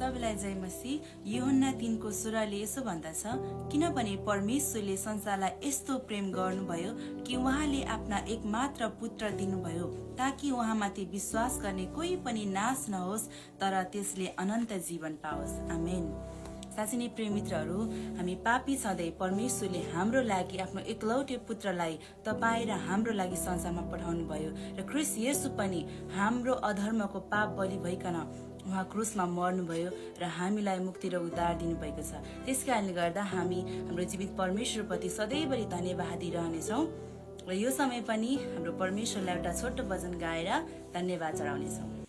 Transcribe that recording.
सबैलाई जय मसीह। यूहन्ना 3:16 यसो भन्दछ, किनभने परमेश्वरले संसारलाई यस्तो प्रेम गर्नुभयो कि उहाँले आफ्ना एकमात्र पुत्र दिनुभयो ताकि उहाँमाथि विश्वास गर्ने कोही पनि नाश नहोस् तर त्यसले अनन्त जीवन पाओस्। आमेन। साँच्चै नै प्रिय मित्रहरू, हामी पापी छँदै परमेश्वरले हाम्रो लागि आफ्नो एकलौटे पुत्रलाई तपाईँ र हाम्रो लागि संसारमा पठाउनु भयो र ख्रीष्ट येशू पनि हाम्रो अधर्मको पाप बलि भइकन उहाँ क्रुसमा मर्नुभयो र हामीलाई मुक्ति र उद्धार दिनुभएको छ। त्यस कारणले गर्दा हामी हाम्रो जीवित परमेश्वरप्रति सधैँभरि धन्यवाद दिइरहनेछौँ र यो समय पनि हाम्रो परमेश्वरलाई एउटा छोटो भजन गाएर धन्यवाद चढाउनेछौँ।